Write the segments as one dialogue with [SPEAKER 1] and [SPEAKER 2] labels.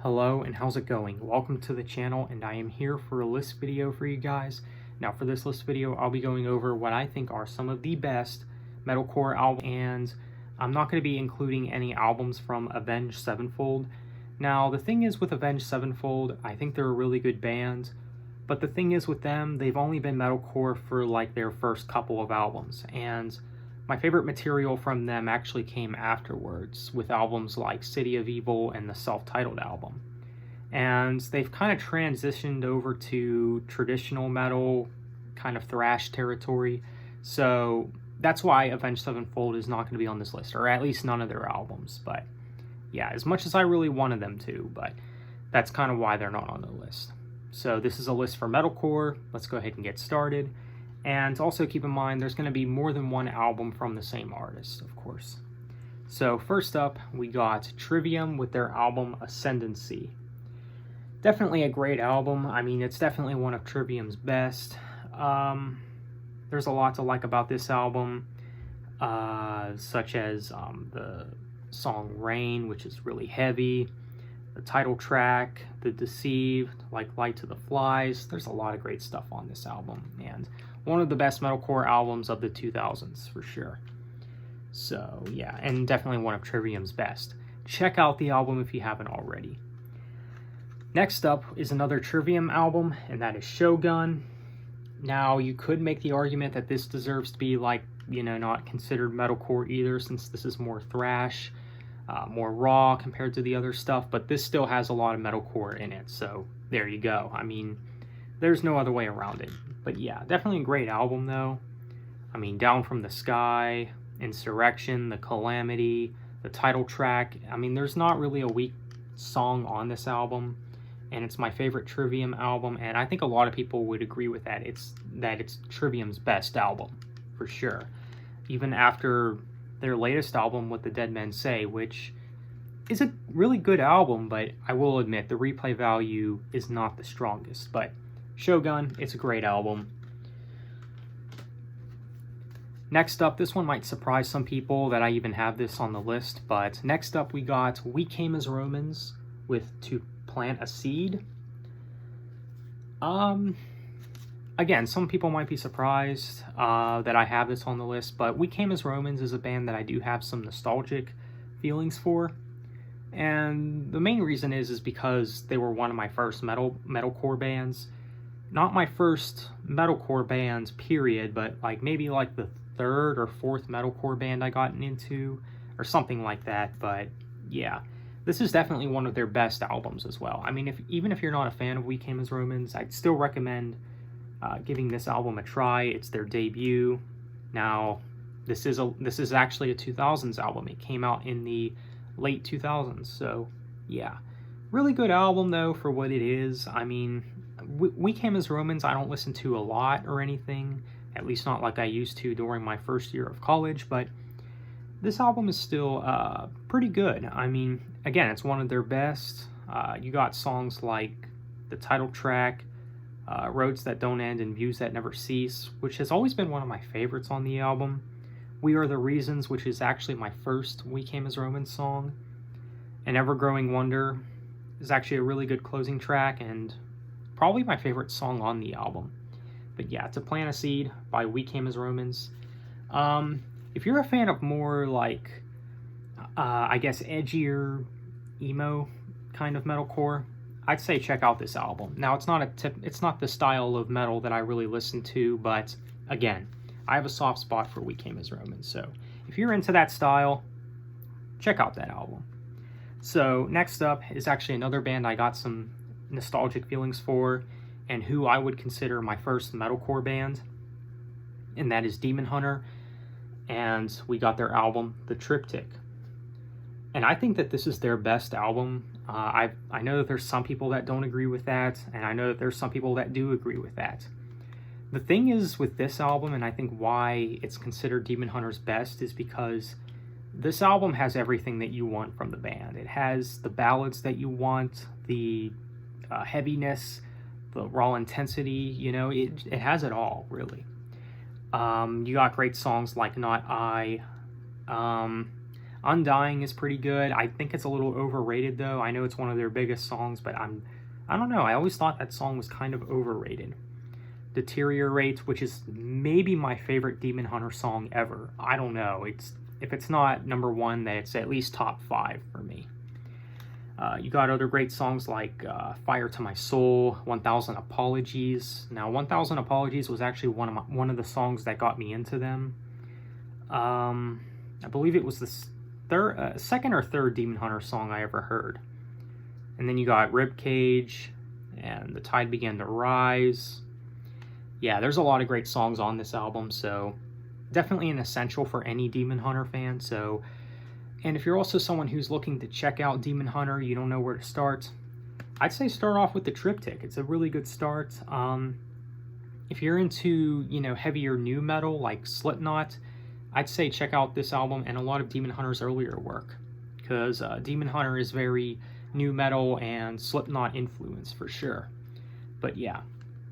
[SPEAKER 1] Hello and how's it going? Welcome to the channel, and I am here for a list video for you guys. Now for this list video, I'll be going over what I think are some of the best metalcore albums, and I'm not going to be including any albums from Avenged Sevenfold. Now the thing is with Avenged Sevenfold, I think they're a really good band, but the thing is with them, they've only been metalcore for like their first couple of albums, and my favorite material from them actually came afterwards with albums like City of Evil and the self-titled album. And they've kind of transitioned over to traditional metal, kind of thrash territory. So that's why Avenged Sevenfold is not going to be on this list, or at least none of their albums. But yeah, as much as I really wanted them to, but that's kind of why they're not on the list. So this is a list for metalcore. Let's go ahead and get started. And also keep in mind, there's going to be more than one album from the same artist, of course. So first up, we got Trivium with their album Ascendancy. Definitely a great album. I mean, it's definitely one of Trivium's best. There's a lot to like about this album, such as the song Rain, which is really heavy, the title track, The Deceived, like Light to the Flies. There's a lot of great stuff on this album, and one of the best metalcore albums of the 2000s for sure. So yeah, and definitely one of Trivium's best. Check out the album if you haven't already. Next up is another Trivium album, and that is Shogun. Now you could make the argument that this deserves to be like, not considered metalcore either, since this is more thrash, more raw compared to the other stuff, but this still has a lot of metalcore in it, so there you go. I mean, there's no other way around it. But yeah, definitely a great album though. I mean, Down from the Sky, Insurrection, The Calamity, the title track. I mean, there's not really a weak song on this album, and it's my favorite Trivium album, and I think a lot of people would agree with that. It's Trivium's best album, for sure. Even after their latest album, What the Dead Men Say, which is a really good album, but I will admit the replay value is not the strongest. But Shogun, it's a great album. Next up, this one might surprise some people that I even have this on the list, but next up we got We Came as Romans with To Plant a Seed. Again, some people might be surprised that I have this on the list, but We Came as Romans is a band that I do have some nostalgic feelings for. And the main reason is because they were one of my first metalcore bands. Not my first metalcore band, period, but maybe the third or fourth metalcore band I gotten into, or something like that. But yeah, this is definitely one of their best albums as well. I mean, even if you're not a fan of We Came as Romans, I'd still recommend giving this album a try. It's their debut. Now, this is actually a 2000's album. It came out in the late 2000s, so yeah. Really good album, though, for what it is. I mean, We Came as Romans I don't listen to a lot or anything, at least not like I used to during my first year of college, but this album is still pretty good. I mean, again, it's one of their best. You got songs like the title track, Roads That Don't End and Views That Never Cease, which has always been one of my favorites on the album. We Are the Reasons, which is actually my first We Came as Romans song. And Ever Growing Wonder is actually a really good closing track, and probably my favorite song on the album. But yeah, To Plant a Seed by We Came as Romans. If you're a fan of more I guess edgier, emo kind of metalcore, I'd say check out this album. Now, it's not the style of metal that I really listen to, but again, I have a soft spot for We Came as Romans. So if you're into that style, check out that album. So next up is actually another band I got some nostalgic feelings for, and who I would consider my first metalcore band, and that is Demon Hunter, and we got their album The Triptych, and I think that this is their best album. I know that there's some people that don't agree with that, and I know that there's some people that do agree with that. The thing is with this album, and I think why it's considered Demon Hunter's best, is because this album has everything that you want from the band. It has the ballads that you want, the heaviness, the raw intensity, it has it all, really. You got great songs like Not I. Undying is pretty good. I think it's a little overrated though. I know it's one of their biggest songs, but I don't know. I always thought that song was kind of overrated. Deteriorate, which is maybe my favorite Demon Hunter song ever. I don't know. If it's not number one, then it's at least top 5 for me. You got other great songs like Fire to My Soul, 1000 Apologies. Now, 1000 Apologies was actually one of the songs that got me into them. I believe it was the second or third Demon Hunter song I ever heard. And then you got Ribcage and The Tide Began to Rise. Yeah, there's a lot of great songs on this album, so definitely an essential for any Demon Hunter fan. And if you're also someone who's looking to check out Demon Hunter, you don't know where to start, I'd say start off with the Triptych. It's a really good start. If you're into, heavier new metal like Slipknot, I'd say check out this album and a lot of Demon Hunter's earlier work, because Demon Hunter is very new metal and Slipknot influence for sure. But yeah,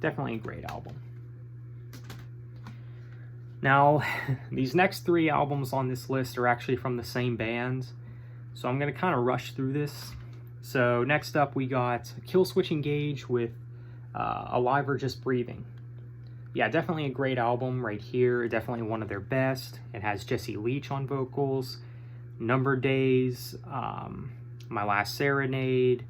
[SPEAKER 1] definitely a great album. Now, these next 3 albums on this list are actually from the same band, so I'm going to kind of rush through this. So next up we got Killswitch Engage with Alive or Just Breathing. Yeah, definitely a great album right here, definitely one of their best. It has Jesse Leach on vocals, Number Days, My Last Serenade,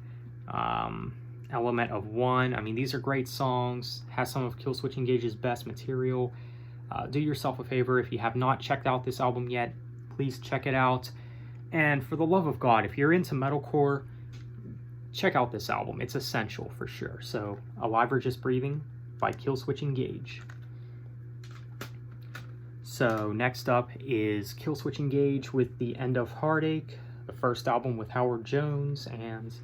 [SPEAKER 1] Element of One. I mean, these are great songs, has some of Killswitch Engage's best material. Do yourself a favor, if you have not checked out this album yet, please check it out. And for the love of God, if you're into metalcore, check out this album. It's essential for sure. So, Alive or Just Breathing by Killswitch Engage. So next up is Killswitch Engage with The End of Heartache, the first album with Howard Jones, and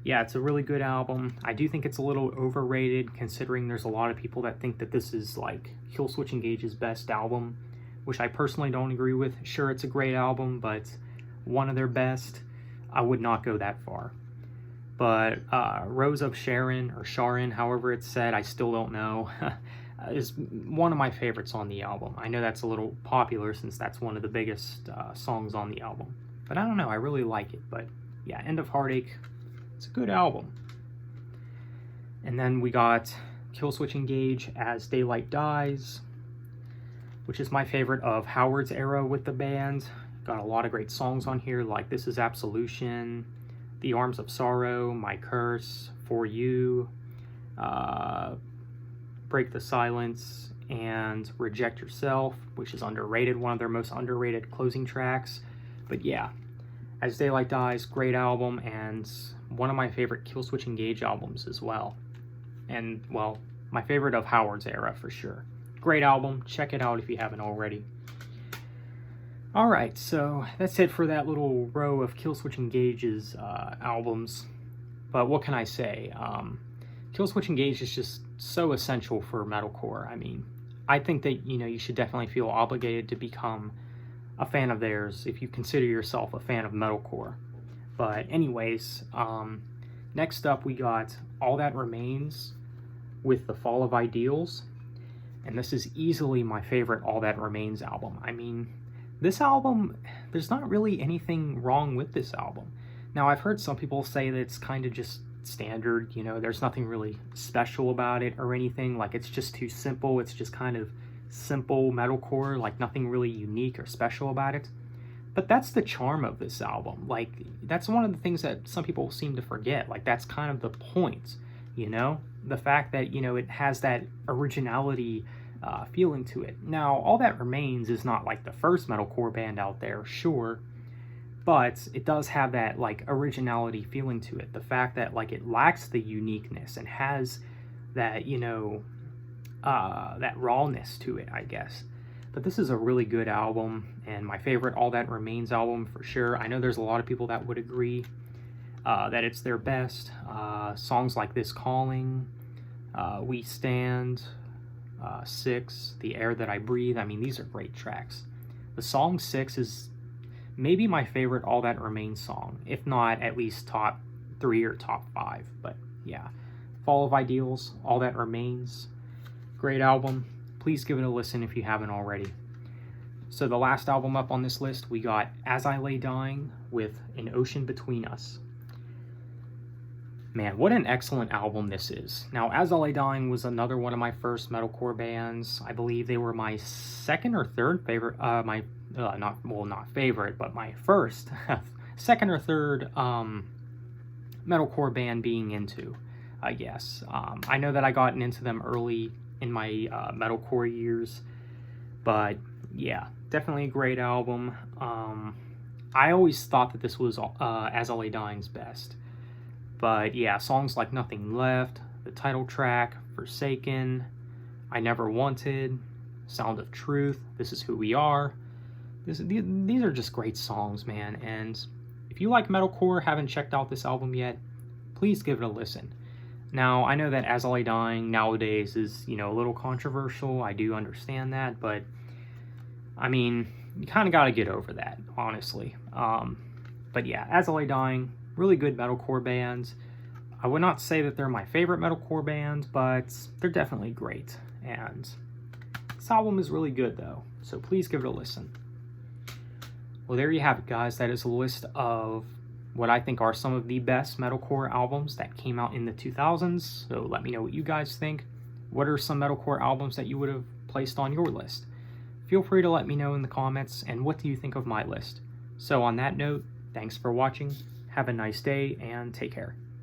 [SPEAKER 1] yeah, it's a really good album. I do think it's a little overrated, considering there's a lot of people that think that this is like Killswitch Engage's best album, which I personally don't agree with. Sure, it's a great album, but one of their best, I would not go that far. But Rose of Sharon, or Sharon, however it's said, I still don't know, is one of my favorites on the album. I know that's a little popular since that's one of the biggest songs on the album. But I don't know, I really like it. But yeah, End of Heartache, it's a good album. And then we got Killswitch Engage As Daylight Dies, which is my favorite of Howard's era with the band. Got a lot of great songs on here, like This Is Absolution, The Arms of Sorrow, My Curse, For You, Break the Silence, and Reject Yourself, which is underrated, one of their most underrated closing tracks. But yeah, As Daylight Dies, great album, and one of my favorite Killswitch Engage albums as well. And, well, my favorite of Howard's era for sure. Great album, check it out if you haven't already. Alright, so that's it for that little row of Killswitch Engage's albums. But what can I say? Killswitch Engage is just so essential for metalcore. I mean, I think that, you should definitely feel obligated to become a fan of theirs if you consider yourself a fan of metalcore. But anyways, next up we got All That Remains with The Fall of Ideals. And this is easily my favorite All That Remains album. I mean, this album, there's not really anything wrong with this album. Now, I've heard some people say that it's kind of just standard, there's nothing really special about it or anything, like it's just too simple, it's just kind of simple metalcore, like nothing really unique or special about it. But that's the charm of this album. Like, that's one of the things that some people seem to forget. Like, that's kind of the point, the fact that, it has that originality feeling to it. Now, All That Remains is not like the first metalcore band out there, sure, but it does have that like originality feeling to it. The fact that like it lacks the uniqueness and has that, that rawness to it, I guess. But this is a really good album, and my favorite All That Remains album for sure. I know there's a lot of people that would agree that it's their best. Songs like This Calling, We Stand, 6, The Air That I Breathe. I mean, these are great tracks. The song 6 is maybe my favorite All That Remains song, if not at least top 3 or top 5. But yeah, Fall of Ideals, All That Remains, great album. Please give it a listen if you haven't already. So the last album up on this list, we got As I Lay Dying with An Ocean Between Us. Man, what an excellent album this is. Now, As I Lay Dying was another one of my first metalcore bands. I believe they were my second or third favorite, not favorite, but my first, second or third metalcore band being into, I guess. I know that I gotten into them early in my metalcore years, but yeah, definitely a great album. I always thought that this was As I Lay Dying's best. But yeah, songs like Nothing Left, the title track, Forsaken, I Never Wanted, Sound of Truth, This Is Who We Are. These are just great songs, man. And if you like metalcore, haven't checked out this album yet, please give it a listen. Now, I know that As I Lay Dying nowadays is, a little controversial. I do understand that, but I mean, you kind of got to get over that, honestly. But yeah, As I Lay Dying, really good metalcore bands. I would not say that they're my favorite metalcore band, but they're definitely great. And this album is really good, though, so please give it a listen. Well, there you have it, guys. That is a list of what I think are some of the best metalcore albums that came out in the 2000s. So let me know what you guys think. What are some metalcore albums that you would have placed on your list? Feel free to let me know in the comments, and what do you think of my list? So on that note, thanks for watching. Have a nice day, and take care.